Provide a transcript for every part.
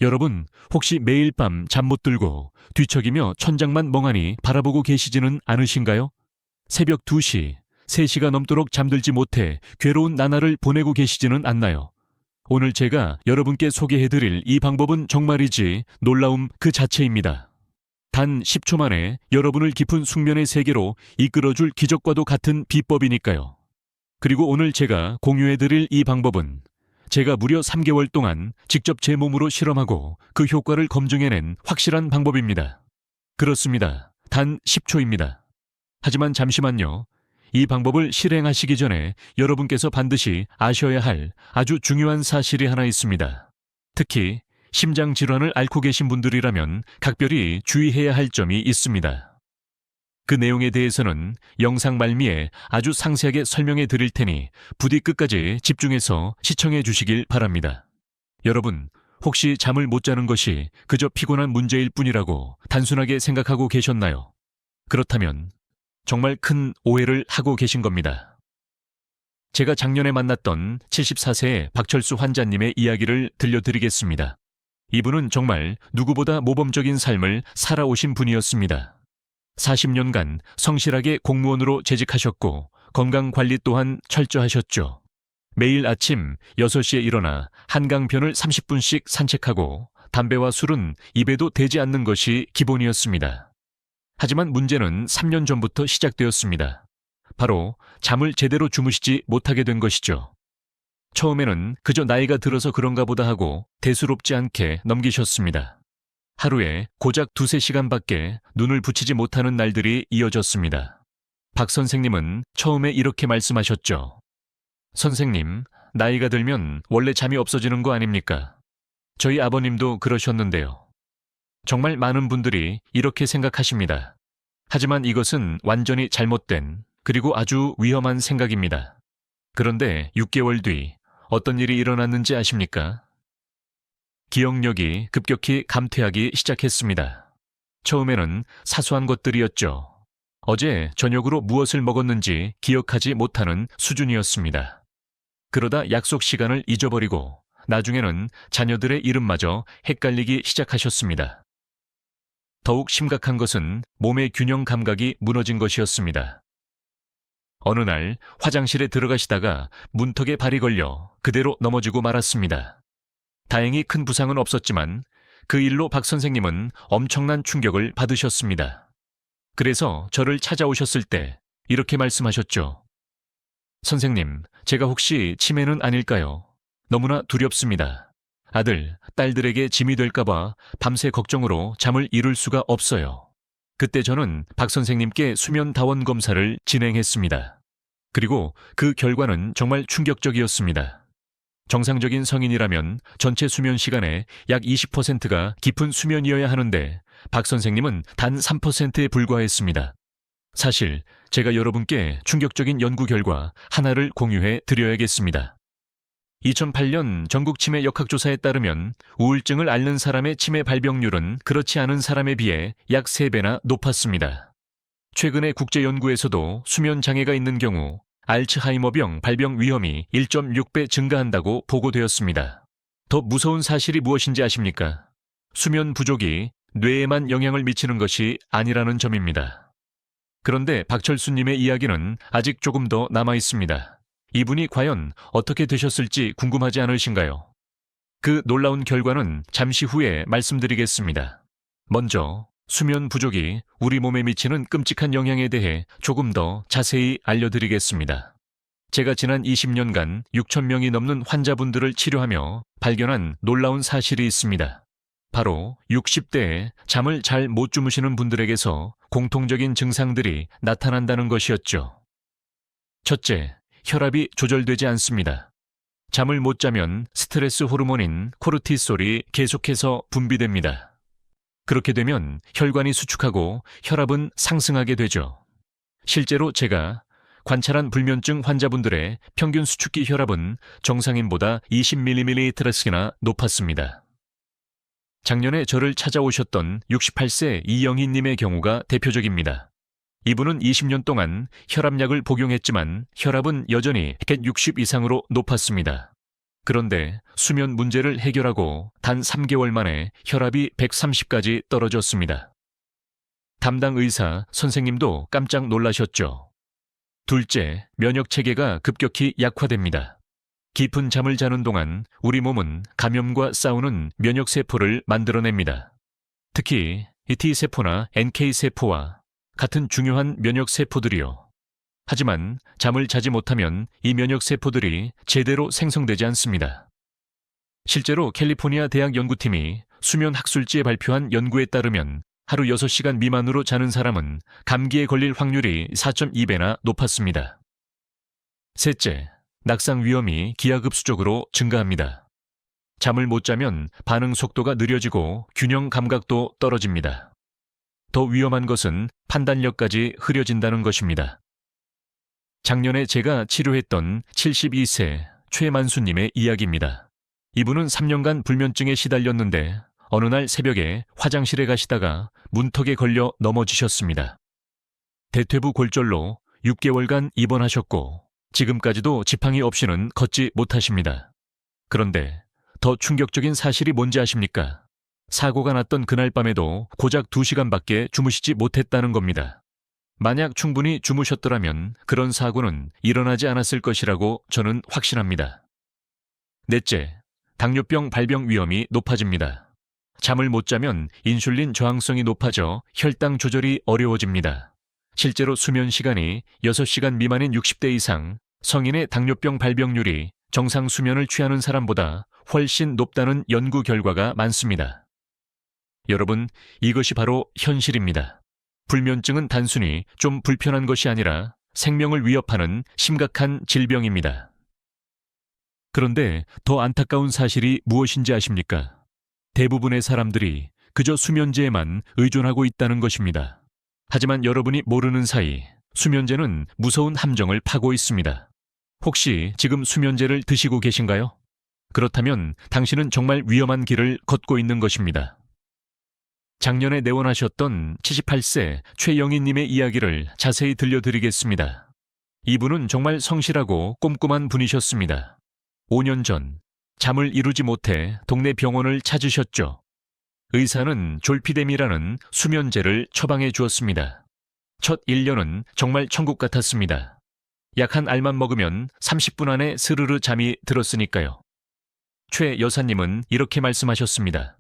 여러분, 혹시 매일 밤 잠 못 들고 뒤척이며 천장만 멍하니 바라보고 계시지는 않으신가요? 새벽 2시, 3시가 넘도록 잠들지 못해 괴로운 나날을 보내고 계시지는 않나요? 오늘 제가 여러분께 소개해드릴 이 방법은 정말이지 놀라움 그 자체입니다. 단 10초 만에 여러분을 깊은 숙면의 세계로 이끌어줄 기적과도 같은 비법이니까요. 그리고 오늘 제가 공유해드릴 이 방법은 제가 무려 3개월 동안 직접 제 몸으로 실험하고 그 효과를 검증해낸 확실한 방법입니다. 그렇습니다. 단 10초입니다. 하지만 잠시만요. 이 방법을 실행하시기 전에 여러분께서 반드시 아셔야 할 아주 중요한 사실이 하나 있습니다. 특히 심장 질환을 앓고 계신 분들이라면 각별히 주의해야 할 점이 있습니다. 그 내용에 대해서는 영상 말미에 아주 상세하게 설명해 드릴 테니 부디 끝까지 집중해서 시청해 주시길 바랍니다. 여러분, 혹시 잠을 못 자는 것이 그저 피곤한 문제일 뿐이라고 단순하게 생각하고 계셨나요? 그렇다면 정말 큰 오해를 하고 계신 겁니다. 제가 작년에 만났던 74세의 박철수 환자님의 이야기를 들려드리겠습니다. 이분은 정말 누구보다 모범적인 삶을 살아오신 분이었습니다. 40년간 성실하게 공무원으로 재직하셨고 건강관리 또한 철저하셨죠. 매일 아침 6시에 일어나 한강변을 30분씩 산책하고 담배와 술은 입에도 대지 않는 것이 기본이었습니다. 하지만 문제는 3년 전부터 시작되었습니다. 바로 잠을 제대로 주무시지 못하게 된 것이죠. 처음에는 그저 나이가 들어서 그런가 보다 하고 대수롭지 않게 넘기셨습니다. 하루에 고작 2~3시간밖에 눈을 붙이지 못하는 날들이 이어졌습니다. 박 선생님은 처음에 이렇게 말씀하셨죠. 선생님, 나이가 들면 원래 잠이 없어지는 거 아닙니까? 저희 아버님도 그러셨는데요. 정말 많은 분들이 이렇게 생각하십니다. 하지만 이것은 완전히 잘못된 그리고 아주 위험한 생각입니다. 그런데 6개월 뒤 어떤 일이 일어났는지 아십니까? 기억력이 급격히 감퇴하기 시작했습니다. 처음에는 사소한 것들이었죠. 어제 저녁으로 무엇을 먹었는지 기억하지 못하는 수준이었습니다. 그러다 약속 시간을 잊어버리고 나중에는 자녀들의 이름마저 헷갈리기 시작하셨습니다. 더욱 심각한 것은 몸의 균형 감각이 무너진 것이었습니다. 어느 날 화장실에 들어가시다가 문턱에 발이 걸려 그대로 넘어지고 말았습니다. 다행히 큰 부상은 없었지만 그 일로 박 선생님은 엄청난 충격을 받으셨습니다. 그래서 저를 찾아오셨을 때 이렇게 말씀하셨죠. 선생님, 제가 혹시 치매는 아닐까요? 너무나 두렵습니다. 아들, 딸들에게 짐이 될까봐 밤새 걱정으로 잠을 이룰 수가 없어요. 그때 저는 박 선생님께 수면 다원 검사를 진행했습니다. 그리고 그 결과는 정말 충격적이었습니다. 정상적인 성인이라면 전체 수면 시간의 약 20%가 깊은 수면이어야 하는데 박 선생님은 단 3%에 불과했습니다. 사실 제가 여러분께 충격적인 연구 결과 하나를 공유해 드려야겠습니다. 2008년 전국 치매 역학조사에 따르면 우울증을 앓는 사람의 치매 발병률은 그렇지 않은 사람에 비해 약 3배나 높았습니다. 최근의 국제연구에서도 수면 장애가 있는 경우 알츠하이머병 발병 위험이 1.6배 증가한다고 보고되었습니다. 더 무서운 사실이 무엇인지 아십니까? 수면 부족이 뇌에만 영향을 미치는 것이 아니라는 점입니다. 그런데 박철수님의 이야기는 아직 조금 더 남아 있습니다. 이분이 과연 어떻게 되셨을지 궁금하지 않으신가요? 그 놀라운 결과는 잠시 후에 말씀드리겠습니다. 먼저 수면 부족이 우리 몸에 미치는 끔찍한 영향에 대해 조금 더 자세히 알려드리겠습니다. 제가 지난 20년간 6,000명이 넘는 환자분들을 치료하며 발견한 놀라운 사실이 있습니다. 바로 60대에 잠을 잘 못 주무시는 분들에게서 공통적인 증상들이 나타난다는 것이었죠. 첫째, 혈압이 조절되지 않습니다. 잠을 못 자면 스트레스 호르몬인 코르티솔이 계속해서 분비됩니다. 그렇게 되면 혈관이 수축하고 혈압은 상승하게 되죠. 실제로 제가 관찰한 불면증 환자분들의 평균 수축기 혈압은 정상인보다 20mm나 높았습니다. 작년에 저를 찾아오셨던 68세 이영희님의 경우가 대표적입니다. 이분은 20년 동안 혈압약을 복용했지만 혈압은 여전히 160 이상으로 높았습니다. 그런데 수면 문제를 해결하고 단 3개월 만에 혈압이 130까지 떨어졌습니다. 담당 의사 선생님도 깜짝 놀라셨죠. 둘째, 면역 체계가 급격히 약화됩니다. 깊은 잠을 자는 동안 우리 몸은 감염과 싸우는 면역 세포를 만들어냅니다. 특히 T세포나 NK세포와 같은 중요한 면역 세포들이요. 하지만 잠을 자지 못하면 이 면역 세포들이 제대로 생성되지 않습니다. 실제로 캘리포니아 대학 연구팀이 수면 학술지에 발표한 연구에 따르면 하루 6시간 미만으로 자는 사람은 감기에 걸릴 확률이 4.2배나 높았습니다. 셋째, 낙상 위험이 기하급수적으로 증가합니다. 잠을 못 자면 반응 속도가 느려지고 균형 감각도 떨어집니다. 더 위험한 것은 판단력까지 흐려진다는 것입니다. 작년에 제가 치료했던 72세 최만수님의 이야기입니다. 이분은 3년간 불면증에 시달렸는데 어느 날 새벽에 화장실에 가시다가 문턱에 걸려 넘어지셨습니다. 대퇴부 골절로 6개월간 입원하셨고 지금까지도 지팡이 없이는 걷지 못하십니다. 그런데 더 충격적인 사실이 뭔지 아십니까? 사고가 났던 그날 밤에도 고작 2시간밖에 주무시지 못했다는 겁니다. 만약 충분히 주무셨더라면 그런 사고는 일어나지 않았을 것이라고 저는 확신합니다. 넷째, 당뇨병 발병 위험이 높아집니다. 잠을 못 자면 인슐린 저항성이 높아져 혈당 조절이 어려워집니다. 실제로 수면 시간이 6시간 미만인 60대 이상 성인의 당뇨병 발병률이 정상 수면을 취하는 사람보다 훨씬 높다는 연구 결과가 많습니다. 여러분, 이것이 바로 현실입니다. 불면증은 단순히 좀 불편한 것이 아니라 생명을 위협하는 심각한 질병입니다. 그런데 더 안타까운 사실이 무엇인지 아십니까? 대부분의 사람들이 그저 수면제에만 의존하고 있다는 것입니다. 하지만 여러분이 모르는 사이 수면제는 무서운 함정을 파고 있습니다. 혹시 지금 수면제를 드시고 계신가요? 그렇다면 당신은 정말 위험한 길을 걷고 있는 것입니다. 작년에 내원하셨던 78세 최영희님의 이야기를 자세히 들려드리겠습니다. 이분은 정말 성실하고 꼼꼼한 분이셨습니다. 5년 전 잠을 이루지 못해 동네 병원을 찾으셨죠. 의사는 졸피뎀이라는 수면제를 처방해 주었습니다. 첫 1년은 정말 천국 같았습니다. 약 한 알만 먹으면 30분 안에 스르르 잠이 들었으니까요. 최 여사님은 이렇게 말씀하셨습니다.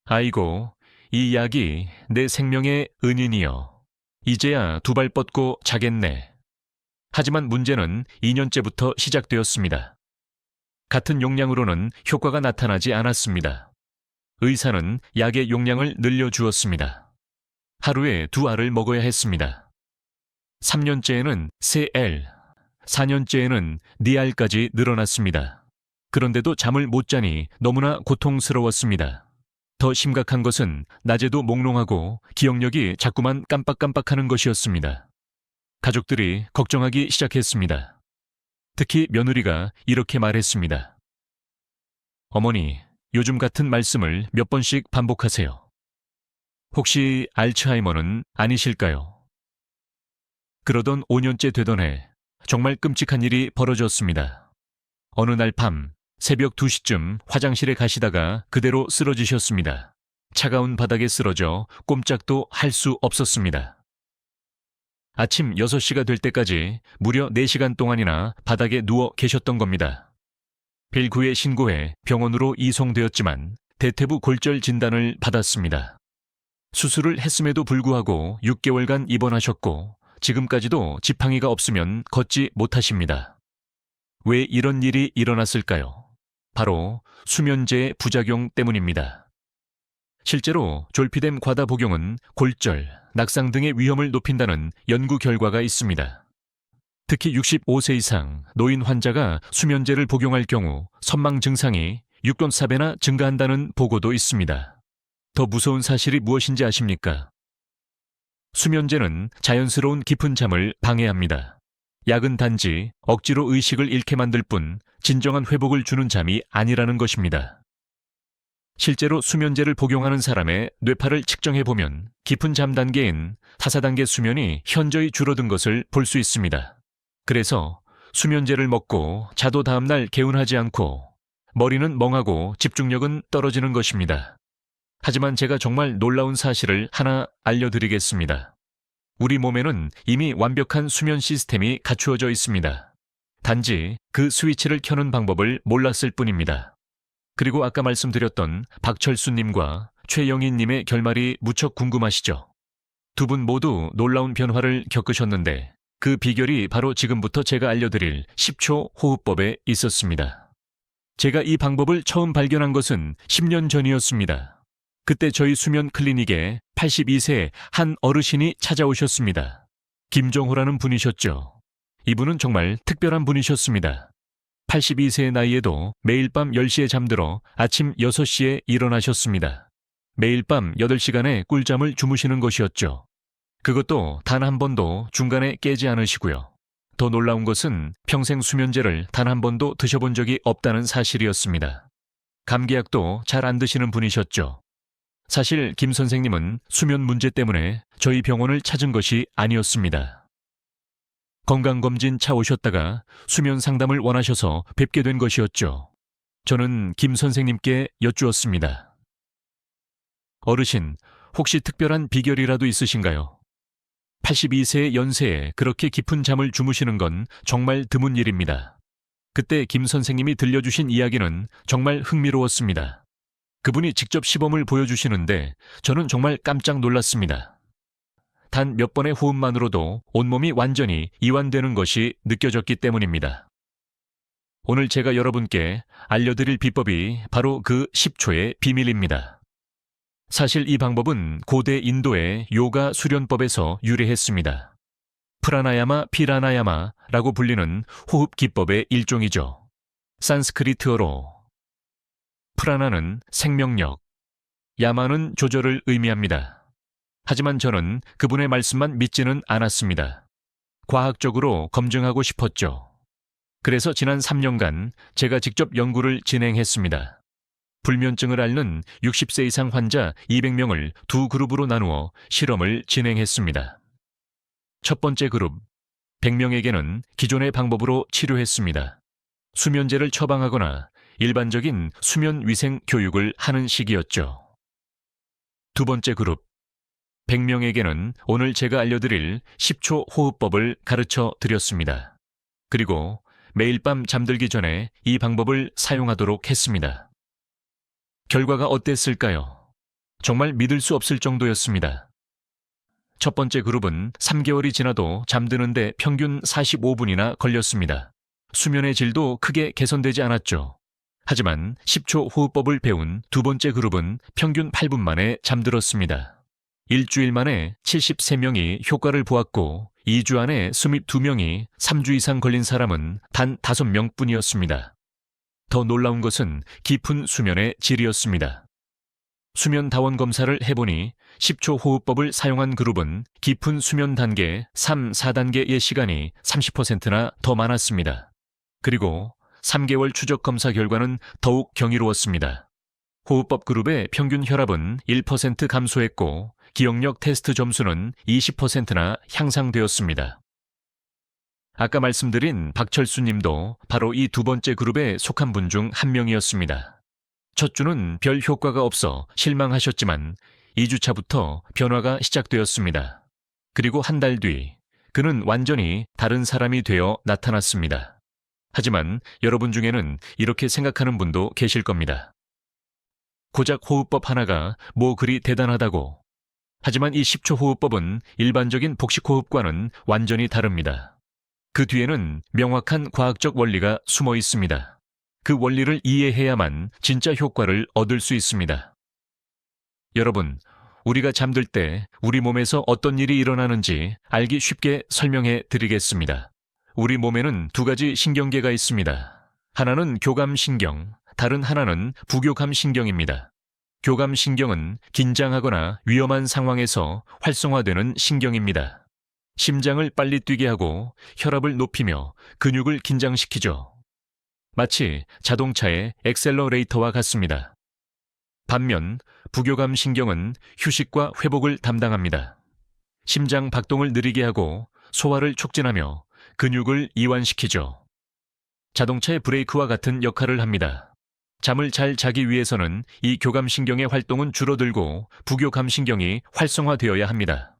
아이고, 이 약이 내 생명의 은인이여. 이제야 두 발 뻗고 자겠네. 하지만 문제는 2년째부터 시작되었습니다. 같은 용량으로는 효과가 나타나지 않았습니다. 의사는 약의 용량을 늘려주었습니다. 하루에 2알을 먹어야 했습니다. 3년째에는 3알, 4년째에는 4알까지 늘어났습니다. 그런데도 잠을 못 자니 너무나 고통스러웠습니다. 더 심각한 것은 낮에도 몽롱하고 기억력이 자꾸만 깜빡깜빡하는 것이었습니다. 가족들이 걱정하기 시작했습니다. 특히 며느리가 이렇게 말했습니다. 어머니, 요즘 같은 말씀을 몇 번씩 반복하세요. 혹시 알츠하이머는 아니실까요? 그러던 5년째 되던 해 정말 끔찍한 일이 벌어졌습니다. 어느 날 밤 새벽 2시쯤 화장실에 가시다가 그대로 쓰러지셨습니다. 차가운 바닥에 쓰러져 꼼짝도 할 수 없었습니다. 아침 6시가 될 때까지 무려 4시간 동안이나 바닥에 누워 계셨던 겁니다. 119에 신고해 병원으로 이송되었지만 대퇴부 골절 진단을 받았습니다. 수술을 했음에도 불구하고 6개월간 입원하셨고 지금까지도 지팡이가 없으면 걷지 못하십니다. 왜 이런 일이 일어났을까요? 바로 수면제의 부작용 때문입니다. 실제로 졸피뎀 과다 복용은 골절, 낙상 등의 위험을 높인다는 연구 결과가 있습니다. 특히 65세 이상 노인 환자가 수면제를 복용할 경우 선망 증상이 6.4배나 증가한다는 보고도 있습니다. 더 무서운 사실이 무엇인지 아십니까? 수면제는 자연스러운 깊은 잠을 방해합니다. 약은 단지 억지로 의식을 잃게 만들 뿐 진정한 회복을 주는 잠이 아니라는 것입니다. 실제로 수면제를 복용하는 사람의 뇌파를 측정해보면 깊은 잠 단계인 4단계 수면이 현저히 줄어든 것을 볼 수 있습니다. 그래서 수면제를 먹고 자도 다음날 개운하지 않고 머리는 멍하고 집중력은 떨어지는 것입니다. 하지만 제가 정말 놀라운 사실을 하나 알려드리겠습니다. 우리 몸에는 이미 완벽한 수면 시스템이 갖추어져 있습니다. 단지 그 스위치를 켜는 방법을 몰랐을 뿐입니다. 그리고 아까 말씀드렸던 박철수님과 최영희님의 결말이 무척 궁금하시죠? 두 분 모두 놀라운 변화를 겪으셨는데 그 비결이 바로 지금부터 제가 알려드릴 10초 호흡법에 있었습니다. 제가 이 방법을 처음 발견한 것은 10년 전이었습니다. 그때 저희 수면 클리닉에 82세 한 어르신이 찾아오셨습니다. 김정호라는 분이셨죠. 이분은 정말 특별한 분이셨습니다. 82세의 나이에도 매일 밤 10시에 잠들어 아침 6시에 일어나셨습니다. 매일 밤 8시간의 꿀잠을 주무시는 것이었죠. 그것도 단 한 번도 중간에 깨지 않으시고요. 더 놀라운 것은 평생 수면제를 단 한 번도 드셔본 적이 없다는 사실이었습니다. 감기약도 잘 안 드시는 분이셨죠. 사실 김 선생님은 수면 문제 때문에 저희 병원을 찾은 것이 아니었습니다. 건강검진 차 오셨다가 수면 상담을 원하셔서 뵙게 된 것이었죠. 저는 김 선생님께 여쭈었습니다. 어르신, 혹시 특별한 비결이라도 있으신가요? 82세의 연세에 그렇게 깊은 잠을 주무시는 건 정말 드문 일입니다. 그때 김 선생님이 들려주신 이야기는 정말 흥미로웠습니다. 그분이 직접 시범을 보여주시는데 저는 정말 깜짝 놀랐습니다. 단 몇 번의 호흡만으로도 온몸이 완전히 이완되는 것이 느껴졌기 때문입니다. 오늘 제가 여러분께 알려드릴 비법이 바로 그 10초의 비밀입니다. 사실 이 방법은 고대 인도의 요가 수련법에서 유래했습니다. 프라나야마 피라나야마라고 불리는 호흡 기법의 일종이죠. 산스크리트어로 프라나는 생명력, 야마는 조절을 의미합니다. 하지만 저는 그분의 말씀만 믿지는 않았습니다. 과학적으로 검증하고 싶었죠. 그래서 지난 3년간 제가 직접 연구를 진행했습니다. 불면증을 앓는 60세 이상 환자 200명을 두 그룹으로 나누어 실험을 진행했습니다. 첫 번째 그룹, 100명에게는 기존의 방법으로 치료했습니다. 수면제를 처방하거나 일반적인 수면 위생 교육을 하는 시기였죠. 두 번째 그룹, 100명에게는 오늘 제가 알려드릴 10초 호흡법을 가르쳐 드렸습니다. 그리고 매일 밤 잠들기 전에 이 방법을 사용하도록 했습니다. 결과가 어땠을까요? 정말 믿을 수 없을 정도였습니다. 첫 번째 그룹은 3개월이 지나도 잠드는데 평균 45분이나 걸렸습니다. 수면의 질도 크게 개선되지 않았죠. 하지만 10초 호흡법을 배운 두 번째 그룹은 평균 8분 만에 잠들었습니다. 일주일 만에 73명이 효과를 보았고 2주 안에 22명이 3주 이상 걸린 사람은 단 5명뿐이었습니다. 더 놀라운 것은 깊은 수면의 질이었습니다. 수면 다원 검사를 해보니 10초 호흡법을 사용한 그룹은 깊은 수면 단계 3, 4단계의 시간이 30%나 더 많았습니다. 그리고 3개월 추적 검사 결과는 더욱 경이로웠습니다. 호흡법 그룹의 평균 혈압은 1% 감소했고 기억력 테스트 점수는 20%나 향상되었습니다. 아까 말씀드린 박철수 님도 바로 이 두 번째 그룹에 속한 분 중 한 명이었습니다. 첫 주는 별 효과가 없어 실망하셨지만 2주차부터 변화가 시작되었습니다. 그리고 한 달 뒤, 그는 완전히 다른 사람이 되어 나타났습니다. 하지만 여러분 중에는 이렇게 생각하는 분도 계실 겁니다. 고작 호흡법 하나가 뭐 그리 대단하다고. 하지만 이 10초 호흡법은 일반적인 복식 호흡과는 완전히 다릅니다. 그 뒤에는 명확한 과학적 원리가 숨어 있습니다. 그 원리를 이해해야만 진짜 효과를 얻을 수 있습니다. 여러분, 우리가 잠들 때 우리 몸에서 어떤 일이 일어나는지 알기 쉽게 설명해 드리겠습니다. 우리 몸에는 두 가지 신경계가 있습니다. 하나는 교감신경, 다른 하나는 부교감신경입니다. 교감신경은 긴장하거나 위험한 상황에서 활성화되는 신경입니다. 심장을 빨리 뛰게 하고 혈압을 높이며 근육을 긴장시키죠. 마치 자동차의 엑셀러레이터와 같습니다. 반면 부교감신경은 휴식과 회복을 담당합니다. 심장 박동을 느리게 하고 소화를 촉진하며 근육을 이완시키죠. 자동차의 브레이크와 같은 역할을 합니다. 잠을 잘 자기 위해서는 이 교감신경의 활동은 줄어들고 부교감신경이 활성화되어야 합니다.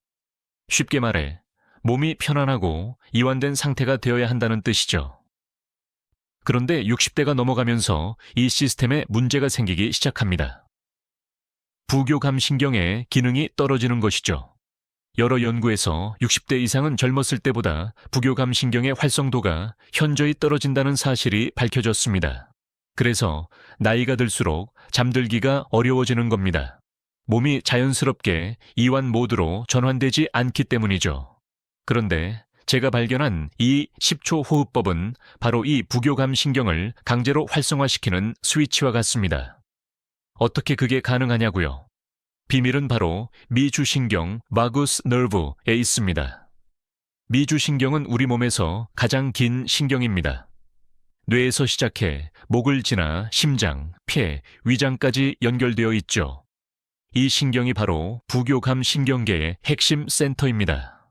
쉽게 말해 몸이 편안하고 이완된 상태가 되어야 한다는 뜻이죠. 그런데 60대가 넘어가면서 이 시스템에 문제가 생기기 시작합니다. 부교감신경의 기능이 떨어지는 것이죠. 여러 연구에서 60대 이상은 젊었을 때보다 부교감신경의 활성도가 현저히 떨어진다는 사실이 밝혀졌습니다. 그래서 나이가 들수록 잠들기가 어려워지는 겁니다. 몸이 자연스럽게 이완 모드로 전환되지 않기 때문이죠. 그런데 제가 발견한 이 10초 호흡법은 바로 이 부교감신경을 강제로 활성화시키는 스위치와 같습니다. 어떻게 그게 가능하냐고요? 비밀은 바로 미주신경 바구스 너브에 있습니다. 미주신경은 우리 몸에서 가장 긴 신경입니다. 뇌에서 시작해 목을 지나 심장, 폐, 위장까지 연결되어 있죠. 이 신경이 바로 부교감신경계의 핵심 센터입니다.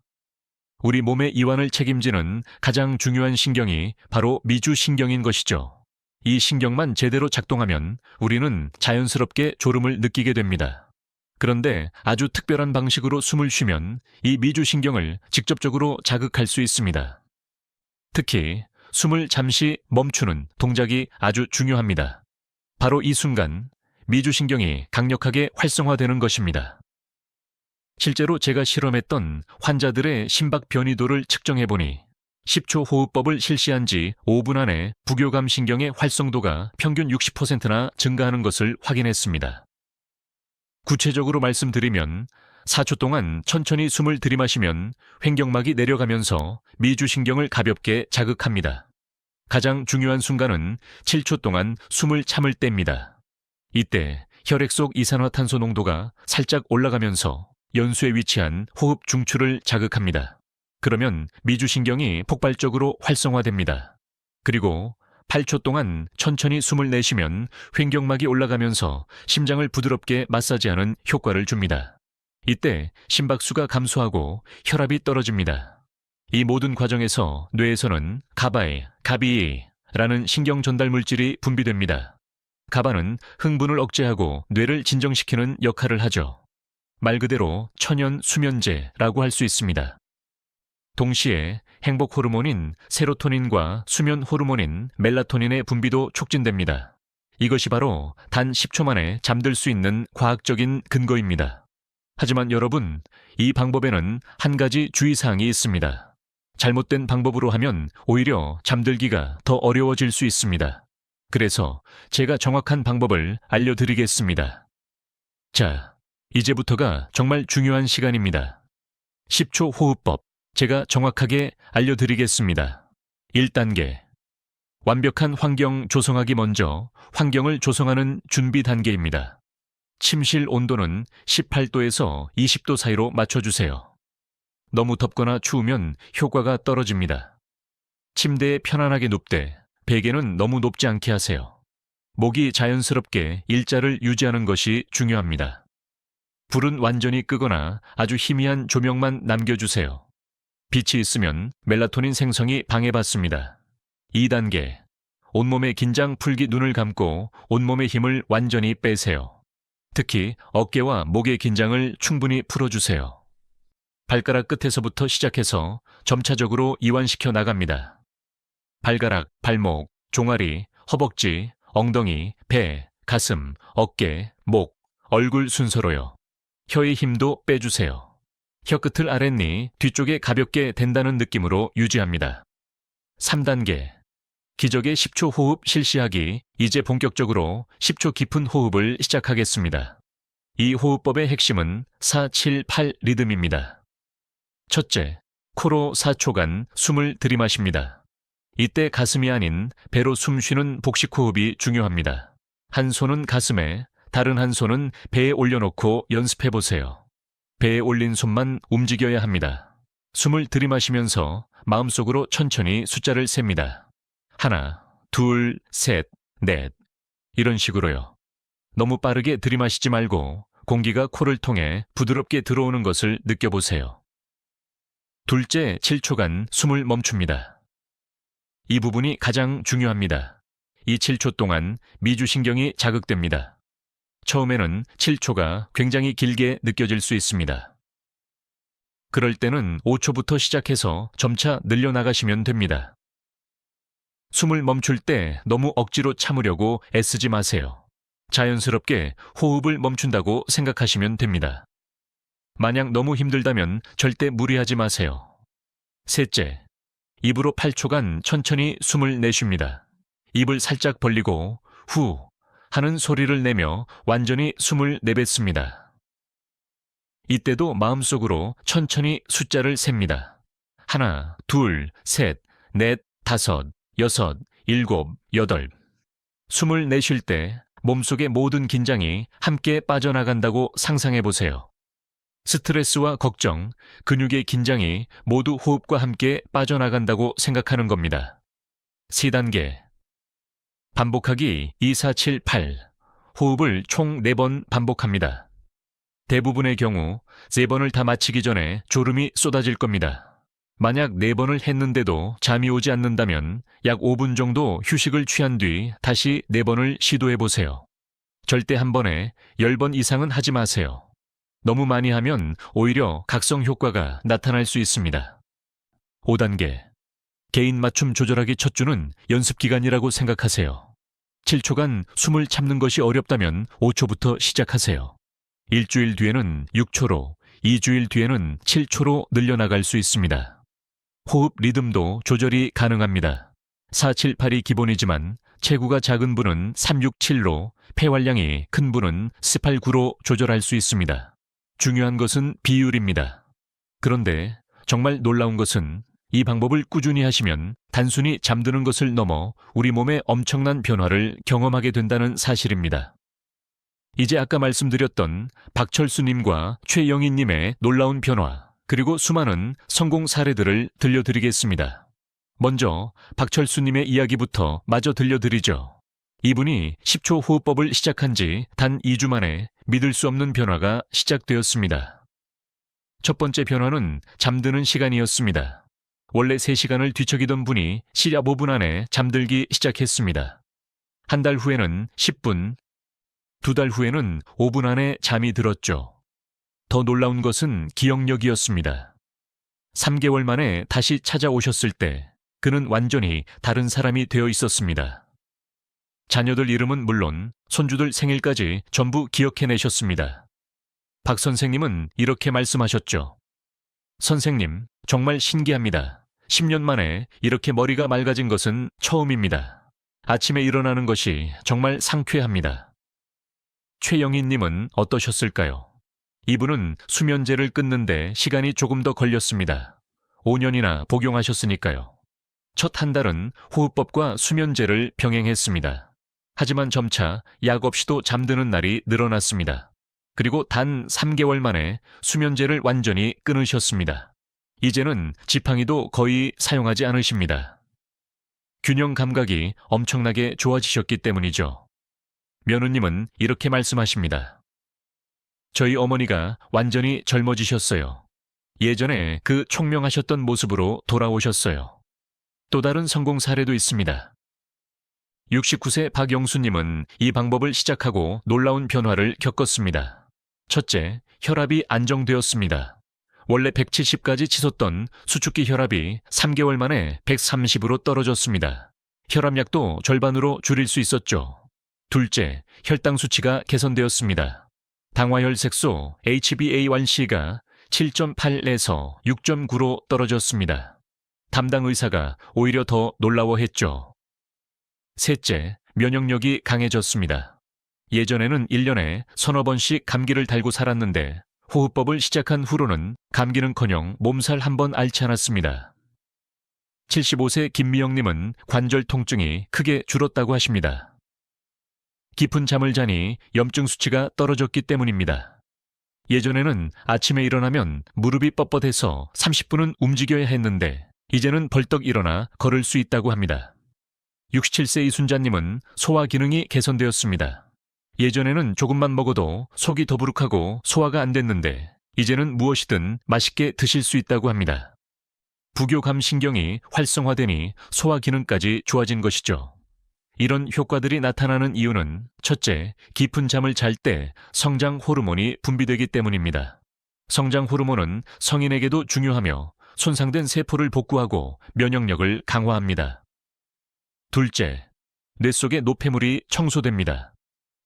우리 몸의 이완을 책임지는 가장 중요한 신경이 바로 미주신경인 것이죠. 이 신경만 제대로 작동하면 우리는 자연스럽게 졸음을 느끼게 됩니다. 그런데 아주 특별한 방식으로 숨을 쉬면 이 미주신경을 직접적으로 자극할 수 있습니다. 특히 숨을 잠시 멈추는 동작이 아주 중요합니다. 바로 이 순간 미주신경이 강력하게 활성화되는 것입니다. 실제로 제가 실험했던 환자들의 심박 변이도를 측정해보니 10초 호흡법을 실시한 지 5분 안에 부교감신경의 활성도가 평균 60%나 증가하는 것을 확인했습니다. 구체적으로 말씀드리면 4초 동안 천천히 숨을 들이마시면 횡격막이 내려가면서 미주신경을 가볍게 자극합니다. 가장 중요한 순간은 7초 동안 숨을 참을 때입니다. 이때 혈액 속 이산화탄소 농도가 살짝 올라가면서 연수에 위치한 호흡 중추를 자극합니다. 그러면 미주신경이 폭발적으로 활성화됩니다. 그리고 8초 동안 천천히 숨을 내쉬면 횡격막이 올라가면서 심장을 부드럽게 마사지하는 효과를 줍니다. 이때 심박수가 감소하고 혈압이 떨어집니다. 이 모든 과정에서 뇌에서는 가바라는 신경 전달 물질이 분비됩니다. 가바는 흥분을 억제하고 뇌를 진정시키는 역할을 하죠. 말 그대로 천연 수면제라고 할 수 있습니다. 동시에 행복 호르몬인 세로토닌과 수면 호르몬인 멜라토닌의 분비도 촉진됩니다. 이것이 바로 단 10초 만에 잠들 수 있는 과학적인 근거입니다. 하지만 여러분, 이 방법에는 한 가지 주의사항이 있습니다. 잘못된 방법으로 하면 오히려 잠들기가 더 어려워질 수 있습니다. 그래서 제가 정확한 방법을 알려드리겠습니다. 자, 이제부터가 정말 중요한 시간입니다. 10초 호흡법. 제가 정확하게 알려드리겠습니다. 1단계. 완벽한 환경 조성하기 먼저 환경을 조성하는 준비 단계입니다. 침실 온도는 18도에서 20도 사이로 맞춰주세요. 너무 덥거나 추우면 효과가 떨어집니다. 침대에 편안하게 눕되 베개는 너무 높지 않게 하세요. 목이 자연스럽게 일자를 유지하는 것이 중요합니다. 불은 완전히 끄거나 아주 희미한 조명만 남겨주세요. 빛이 있으면 멜라토닌 생성이 방해받습니다. 2단계. 온몸의 긴장 풀기 눈을 감고 온몸의 힘을 완전히 빼세요. 특히 어깨와 목의 긴장을 충분히 풀어주세요. 발가락 끝에서부터 시작해서 점차적으로 이완시켜 나갑니다. 발가락, 발목, 종아리, 허벅지, 엉덩이, 배, 가슴, 어깨, 목, 얼굴 순서로요. 혀의 힘도 빼주세요. 혀끝을 아랫니 뒤쪽에 가볍게 댄다는 느낌으로 유지합니다. 3단계. 기적의 10초 호흡 실시하기. 이제 본격적으로 10초 깊은 호흡을 시작하겠습니다. 이 호흡법의 핵심은 4-7-8 리듬입니다. 첫째, 코로 4초간 숨을 들이마십니다. 이때 가슴이 아닌 배로 숨 쉬는 복식 호흡이 중요합니다. 한 손은 가슴에, 다른 한 손은 배에 올려놓고 연습해보세요. 배에 올린 손만 움직여야 합니다. 숨을 들이마시면서 마음속으로 천천히 숫자를 셉니다. 1, 2, 3, 4 이런 식으로요. 너무 빠르게 들이마시지 말고 공기가 코를 통해 부드럽게 들어오는 것을 느껴보세요. 둘째, 7초간 숨을 멈춥니다. 이 부분이 가장 중요합니다. 이 7초 동안 미주신경이 자극됩니다. 처음에는 7초가 굉장히 길게 느껴질 수 있습니다. 그럴 때는 5초부터 시작해서 점차 늘려나가시면 됩니다. 숨을 멈출 때 너무 억지로 참으려고 애쓰지 마세요. 자연스럽게 호흡을 멈춘다고 생각하시면 됩니다. 만약 너무 힘들다면 절대 무리하지 마세요. 셋째, 입으로 8초간 천천히 숨을 내쉽니다. 입을 살짝 벌리고 후 하는 소리를 내며 완전히 숨을 내뱉습니다. 이때도 마음속으로 천천히 숫자를 셉니다. 하나, 둘, 셋, 넷, 다섯, 여섯, 일곱, 여덟. 숨을 내쉴 때 몸속의 모든 긴장이 함께 빠져나간다고 상상해 보세요. 스트레스와 걱정, 근육의 긴장이 모두 호흡과 함께 빠져나간다고 생각하는 겁니다. 3단계. 반복하기 2, 4, 7, 8. 호흡을 총 4번 반복합니다. 대부분의 경우 3번을 다 마치기 전에 졸음이 쏟아질 겁니다. 만약 4번을 했는데도 잠이 오지 않는다면 약 5분 정도 휴식을 취한 뒤 다시 4번을 시도해 보세요. 절대 한 번에 10번 이상은 하지 마세요. 너무 많이 하면 오히려 각성 효과가 나타날 수 있습니다. 5단계. 개인 맞춤 조절하기 첫 주는 연습 기간이라고 생각하세요. 7초간 숨을 참는 것이 어렵다면 5초부터 시작하세요. 일주일 뒤에는 6초로, 2주일 뒤에는 7초로 늘려나갈 수 있습니다. 호흡 리듬도 조절이 가능합니다. 4, 7, 8이 기본이지만 체구가 작은 분은 3, 6, 7로, 폐활량이 큰 분은 18, 9로 조절할 수 있습니다. 중요한 것은 비율입니다. 그런데 정말 놀라운 것은 이 방법을 꾸준히 하시면 단순히 잠드는 것을 넘어 우리 몸에 엄청난 변화를 경험하게 된다는 사실입니다. 이제 아까 말씀드렸던 박철수님과 최영희님의 놀라운 변화, 그리고 수많은 성공 사례들을 들려드리겠습니다. 먼저 박철수님의 이야기부터 마저 들려드리죠. 이분이 10초 호흡법을 시작한 지 단 2주 만에 믿을 수 없는 변화가 시작되었습니다. 첫 번째 변화는 잠드는 시간이었습니다. 원래 3시간을 뒤척이던 분이 시작 5분 안에 잠들기 시작했습니다. 한 달 후에는 10분, 2달 후에는 5분 안에 잠이 들었죠. 더 놀라운 것은 기억력이었습니다. 3개월 만에 다시 찾아오셨을 때 그는 완전히 다른 사람이 되어 있었습니다. 자녀들 이름은 물론 손주들 생일까지 전부 기억해내셨습니다. 박 선생님은 이렇게 말씀하셨죠. 선생님, 정말 신기합니다. 10년 만에 이렇게 머리가 맑아진 것은 처음입니다. 아침에 일어나는 것이 정말 상쾌합니다. 최영희님은 어떠셨을까요? 이분은 수면제를 끊는데 시간이 조금 더 걸렸습니다. 5년이나 복용하셨으니까요. 첫 한 달은 호흡법과 수면제를 병행했습니다. 하지만 점차 약 없이도 잠드는 날이 늘어났습니다. 그리고 단 3개월 만에 수면제를 완전히 끊으셨습니다. 이제는 지팡이도 거의 사용하지 않으십니다. 균형 감각이 엄청나게 좋아지셨기 때문이죠. 며느님은 이렇게 말씀하십니다. 저희 어머니가 완전히 젊어지셨어요. 예전에 그 총명하셨던 모습으로 돌아오셨어요. 또 다른 성공 사례도 있습니다. 69세 박영수님은 이 방법을 시작하고 놀라운 변화를 겪었습니다. 첫째, 혈압이 안정되었습니다. 원래 170까지 치솟던 수축기 혈압이 3개월 만에 130으로 떨어졌습니다. 혈압약도 절반으로 줄일 수 있었죠. 둘째, 혈당 수치가 개선되었습니다. 당화혈색소 HbA1c가 7.8에서 6.9로 떨어졌습니다. 담당 의사가 오히려 더 놀라워했죠. 셋째, 면역력이 강해졌습니다. 예전에는 1년에 서너 번씩 감기를 달고 살았는데 호흡법을 시작한 후로는 감기는커녕 몸살 한 번 앓지 않았습니다. 75세 김미영님은 관절 통증이 크게 줄었다고 하십니다. 깊은 잠을 자니 염증 수치가 떨어졌기 때문입니다. 예전에는 아침에 일어나면 무릎이 뻣뻣해서 30분은 움직여야 했는데 이제는 벌떡 일어나 걸을 수 있다고 합니다. 67세 이순자님은 소화 기능이 개선되었습니다. 예전에는 조금만 먹어도 속이 더부룩하고 소화가 안 됐는데 이제는 무엇이든 맛있게 드실 수 있다고 합니다. 부교감신경이 활성화되니 소화 기능까지 좋아진 것이죠. 이런 효과들이 나타나는 이유는 첫째, 깊은 잠을 잘 때 성장 호르몬이 분비되기 때문입니다. 성장 호르몬은 성인에게도 중요하며 손상된 세포를 복구하고 면역력을 강화합니다. 둘째, 뇌 속의 노폐물이 청소됩니다.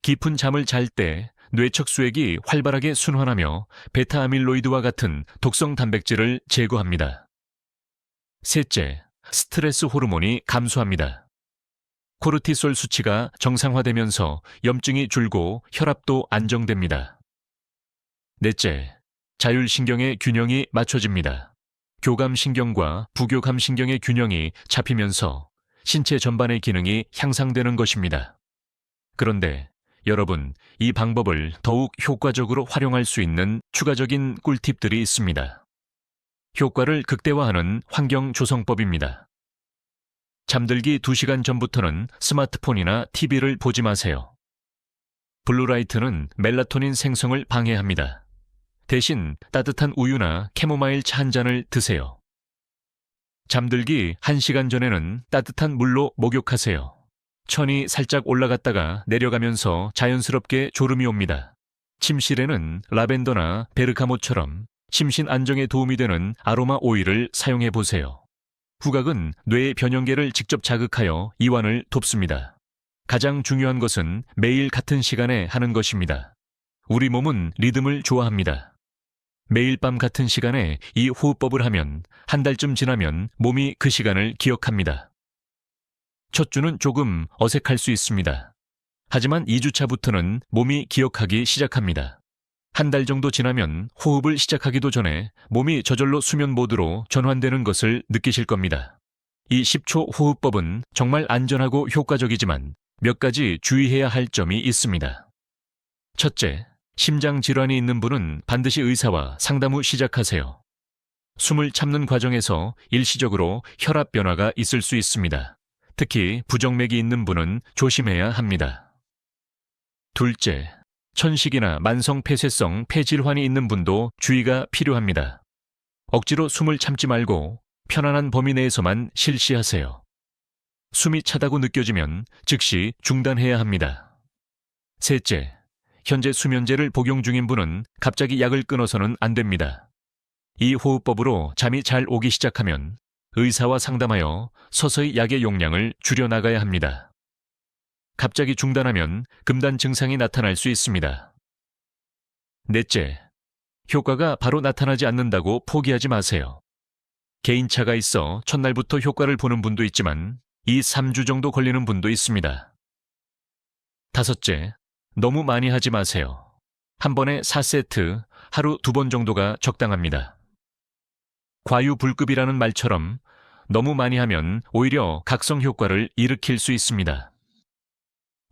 깊은 잠을 잘 때 뇌척 수액이 활발하게 순환하며 베타아밀로이드와 같은 독성 단백질을 제거합니다. 셋째, 스트레스 호르몬이 감소합니다. 코르티솔 수치가 정상화되면서 염증이 줄고 혈압도 안정됩니다. 넷째, 자율신경의 균형이 맞춰집니다. 교감신경과 부교감신경의 균형이 잡히면서 신체 전반의 기능이 향상되는 것입니다. 그런데 여러분, 이 방법을 더욱 효과적으로 활용할 수 있는 추가적인 꿀팁들이 있습니다. 효과를 극대화하는 환경 조성법입니다. 잠들기 2시간 전부터는 스마트폰이나 TV를 보지 마세요. 블루라이트는 멜라토닌 생성을 방해합니다. 대신 따뜻한 우유나 캐모마일 차 한 잔을 드세요. 잠들기 1시간 전에는 따뜻한 물로 목욕하세요. 천이 살짝 올라갔다가 내려가면서 자연스럽게 졸음이 옵니다. 침실에는 라벤더나 베르가모처럼 심신 안정에 도움이 되는 아로마 오일을 사용해 보세요. 후각은 뇌의 변형계를 직접 자극하여 이완을 돕습니다. 가장 중요한 것은 매일 같은 시간에 하는 것입니다. 우리 몸은 리듬을 좋아합니다. 매일 밤 같은 시간에 이 호흡법을 하면 한 달쯤 지나면 몸이 그 시간을 기억합니다. 첫 주는 조금 어색할 수 있습니다. 하지만 2주차부터는 몸이 기억하기 시작합니다. 한 달 정도 지나면 호흡을 시작하기도 전에 몸이 저절로 수면 모드로 전환되는 것을 느끼실 겁니다. 이 10초 호흡법은 정말 안전하고 효과적이지만 몇 가지 주의해야 할 점이 있습니다. 첫째, 심장 질환이 있는 분은 반드시 의사와 상담 후 시작하세요. 숨을 참는 과정에서 일시적으로 혈압 변화가 있을 수 있습니다. 특히 부정맥이 있는 분은 조심해야 합니다. 둘째, 천식이나 만성 폐쇄성 폐질환이 있는 분도 주의가 필요합니다. 억지로 숨을 참지 말고 편안한 범위 내에서만 실시하세요. 숨이 차다고 느껴지면 즉시 중단해야 합니다. 셋째, 현재 수면제를 복용 중인 분은 갑자기 약을 끊어서는 안 됩니다. 이 호흡법으로 잠이 잘 오기 시작하면 의사와 상담하여 서서히 약의 용량을 줄여나가야 합니다. 갑자기 중단하면 금단 증상이 나타날 수 있습니다. 넷째, 효과가 바로 나타나지 않는다고 포기하지 마세요. 개인차가 있어 첫날부터 효과를 보는 분도 있지만 2-3주 정도 걸리는 분도 있습니다. 다섯째, 너무 많이 하지 마세요. 한 번에 4세트, 하루 2번 정도가 적당합니다. 과유불급이라는 말처럼 너무 많이 하면 오히려 각성 효과를 일으킬 수 있습니다.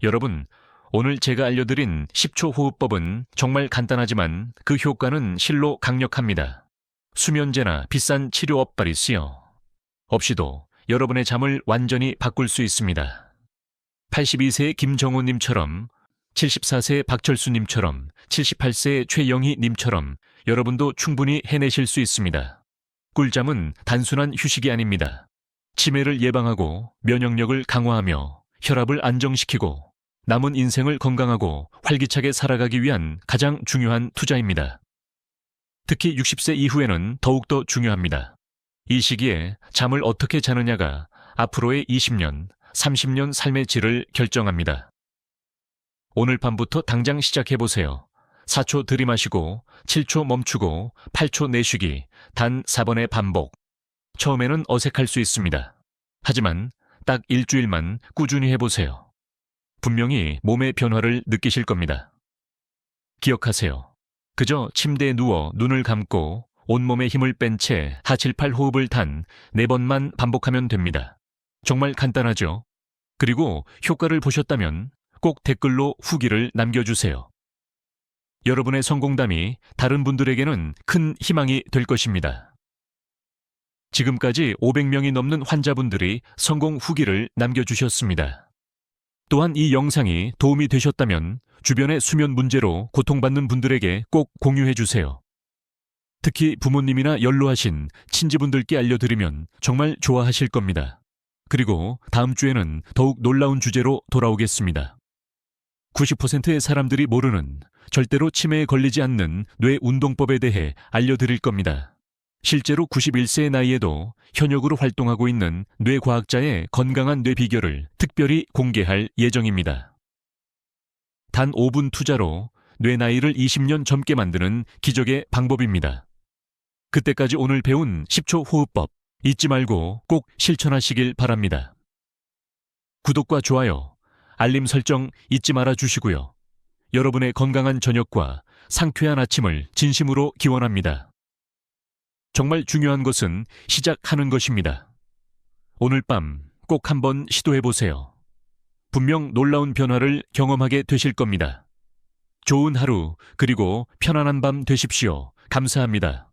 여러분, 오늘 제가 알려드린 10초 호흡법은 정말 간단하지만 그 효과는 실로 강력합니다. 수면제나 비싼 치료업 바리스요. 없이도 여러분의 잠을 완전히 바꿀 수 있습니다. 82세의 김정호님처럼 74세의 박철수님처럼 78세의 최영희님처럼 여러분도 충분히 해내실 수 있습니다. 꿀잠은 단순한 휴식이 아닙니다. 치매를 예방하고 면역력을 강화하며 혈압을 안정시키고 남은 인생을 건강하고 활기차게 살아가기 위한 가장 중요한 투자입니다. 특히 60세 이후에는 더욱더 중요합니다. 이 시기에 잠을 어떻게 자느냐가 앞으로의 20년, 30년 삶의 질을 결정합니다. 오늘 밤부터 당장 시작해보세요. 4초 들이마시고 7초 멈추고 8초 내쉬기 단 4번의 반복. 처음에는 어색할 수 있습니다. 하지만 딱 일주일만 꾸준히 해보세요. 분명히 몸의 변화를 느끼실 겁니다. 기억하세요. 그저 침대에 누워 눈을 감고 온몸에 힘을 뺀 채 하칠팔 호흡을 단 4번만 반복하면 됩니다. 정말 간단하죠? 그리고 효과를 보셨다면 꼭 댓글로 후기를 남겨주세요. 여러분의 성공담이 다른 분들에게는 큰 희망이 될 것입니다. 지금까지 500명이 넘는 환자분들이 성공 후기를 남겨주셨습니다. 또한 이 영상이 도움이 되셨다면 주변의 수면 문제로 고통받는 분들에게 꼭 공유해 주세요. 특히 부모님이나 연로하신 친지분들께 알려드리면 정말 좋아하실 겁니다. 그리고 다음 주에는 더욱 놀라운 주제로 돌아오겠습니다. 90%의 사람들이 모르는 절대로 치매에 걸리지 않는 뇌 운동법에 대해 알려드릴 겁니다. 실제로 91세의 나이에도 현역으로 활동하고 있는 뇌과학자의 건강한 뇌 비결을 특별히 공개할 예정입니다. 단 5분 투자로 뇌 나이를 20년 젊게 만드는 기적의 방법입니다. 그때까지 오늘 배운 10초 호흡법 잊지 말고 꼭 실천하시길 바랍니다. 구독과 좋아요, 알림 설정 잊지 말아 주시고요. 여러분의 건강한 저녁과 상쾌한 아침을 진심으로 기원합니다. 정말 중요한 것은 시작하는 것입니다. 오늘 밤 꼭 한번 시도해 보세요. 분명 놀라운 변화를 경험하게 되실 겁니다. 좋은 하루 그리고 편안한 밤 되십시오. 감사합니다.